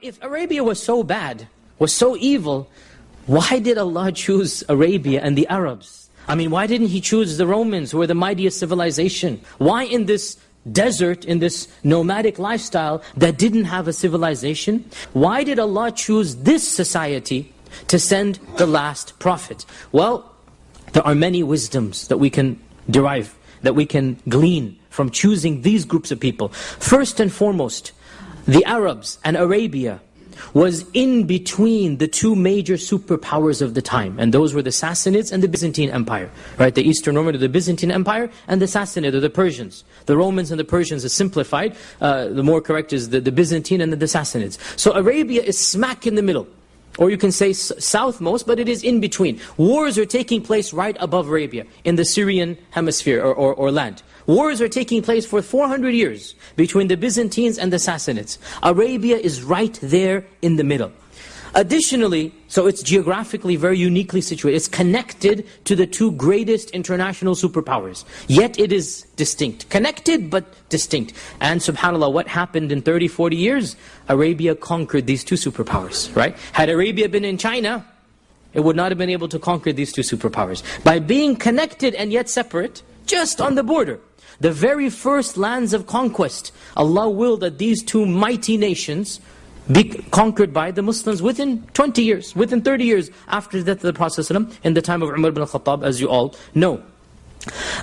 If Arabia was so bad, was so evil, why did Allah choose Arabia and the Arabs? I mean, why didn't He choose the Romans, who were the mightiest civilization? Why in this desert, in this nomadic lifestyle that didn't have a civilization? Why did Allah choose this society to send the last prophet? Well, there are many wisdoms that we can derive, that we can glean from choosing these groups of people. First and foremost, the Arabs and Arabia was in between the two major superpowers of the time, and those were the Sassanids and the Byzantine Empire. Right? The Eastern Roman, the Byzantine Empire, and the Sassanid, or the Persians. The Romans and the Persians is simplified. The more correct is the Byzantine and the Sassanids. So Arabia is smack in the middle. Or you can say southmost, but it is in between. Wars are taking place right above Arabia, in the Syrian hemisphere or land. Wars are taking place for 400 years between the Byzantines and the Sassanids. Arabia is right there in the middle. Additionally, so it's geographically very uniquely situated. It's connected to the two greatest international superpowers. Yet it is distinct. Connected, but distinct. And subhanAllah, what happened in 30, 40 years? Arabia conquered these two superpowers, right? Had Arabia been in China, it would not have been able to conquer these two superpowers. By being connected and yet separate, just on the border. The very first lands of conquest, Allah willed that these two mighty nations be conquered by the Muslims within 20 years, within 30 years after the death of the Prophet ﷺ, in the time of Umar ibn al-Khattab, as you all know.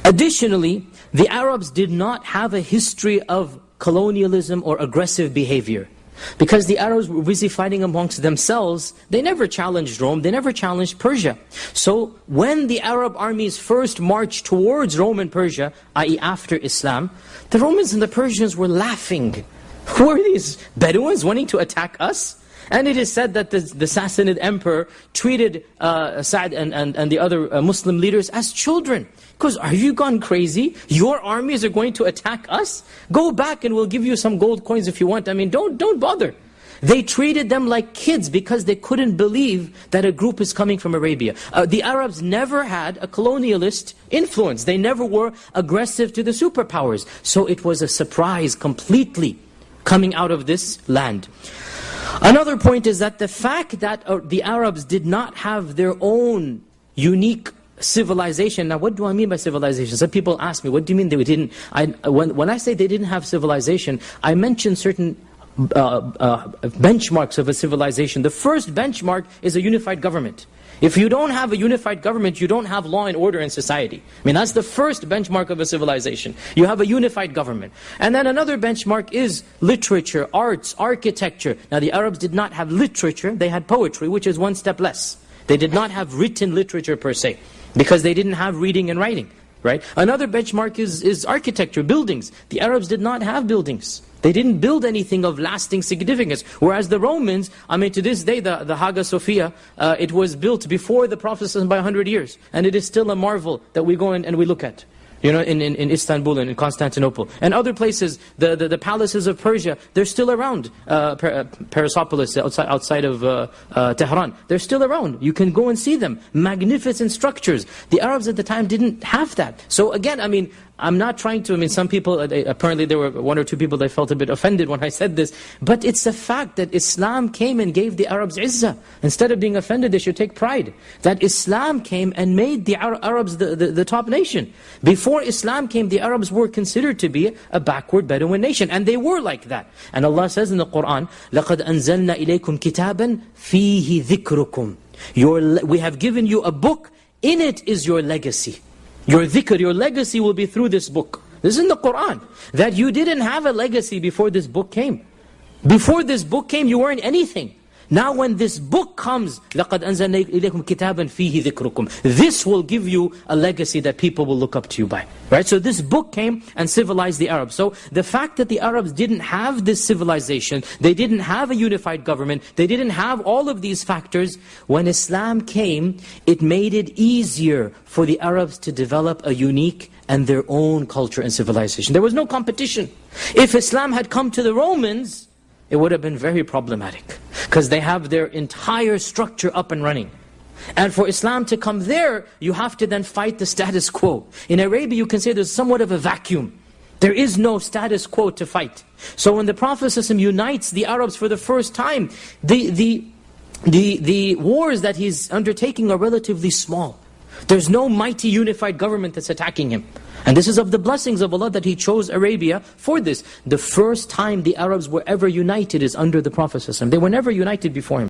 Additionally, the Arabs did not have a history of colonialism or aggressive behavior. Because the Arabs were busy fighting amongst themselves, they never challenged Rome, they never challenged Persia. So when the Arab armies first marched towards Rome and Persia, i.e. after Islam, the Romans and the Persians were laughing. Who are these Bedouins wanting to attack us? And it is said that the Sassanid emperor treated Sa'd and the other Muslim leaders as children. Because, are you gone crazy? Your armies are going to attack us? Go back and we'll give you some gold coins if you want. I mean, don't bother. They treated them like kids because they couldn't believe that a group is coming from Arabia. The Arabs never had a colonialist influence. They never were aggressive to the superpowers. So it was a surprise completely coming out of this land. Another point is that the fact that the Arabs did not have their own unique civilization. Now what do I mean by civilization? Some people ask me, what do you mean they didn't? When I say they didn't have civilization, I mention certain benchmarks of a civilization. The first benchmark is a unified government. If you don't have a unified government, you don't have law and order in society. I mean, that's the first benchmark of a civilization. You have a unified government. And then another benchmark is literature, arts, architecture. Now the Arabs did not have literature, they had poetry, which is one step less. They did not have written literature per se, because they didn't have reading and writing, right? Another benchmark is architecture, buildings. The Arabs did not have buildings. They didn't build anything of lasting significance. Whereas the Romans, I mean, to this day, the Hagia Sophia, it was built before the Prophet by 100 years. And it is still a marvel that we go in and we look at. You know, in Istanbul and in Constantinople. And other places, the palaces of Persia, they're still around. Persepolis, outside of Tehran. They're still around. You can go and see them. Magnificent structures. The Arabs at the time didn't have that. So again, I mean, I'm not trying to, I mean, some people, apparently there were one or two people that felt a bit offended when I said this. But it's a fact that Islam came and gave the Arabs izzah. Instead of being offended, they should take pride. That Islam came and made the Arabs the top nation. Before Islam came, the Arabs were considered to be a backward Bedouin nation. And they were like that. And Allah says in the Qur'an, لَقَدْ أَنزَلْنَا إِلَيْكُمْ كِتَابًا فِيهِ ذِكْرُكُمْ We have given you a book, in it is your legacy. Your dhikr, your legacy will be through this book. This is in the Qur'an. That you didn't have a legacy before this book came. Before this book came, you weren't anything. Now when this book comes, لَقَدْ أَنزَلْنَا إِلَيْكُمْ كِتَابًا فِيهِ ذِكْرُكُمْ This will give you a legacy that people will look up to you by. Right? So this book came and civilized the Arabs. So the fact that the Arabs didn't have this civilization, they didn't have a unified government, they didn't have all of these factors, when Islam came, it made it easier for the Arabs to develop a unique and their own culture and civilization. There was no competition. If Islam had come to the Romans, it would have been very problematic. Because they have their entire structure up and running. And for Islam to come there, you have to then fight the status quo. In Arabia, you can say there's somewhat of a vacuum. There is no status quo to fight. So when the Prophet ﷺ unites the Arabs for the first time, the wars that he's undertaking are relatively small. There's no mighty unified government that's attacking him. And this is of the blessings of Allah that He chose Arabia for this. The first time the Arabs were ever united is under the Prophet ﷺ. They were never united before him.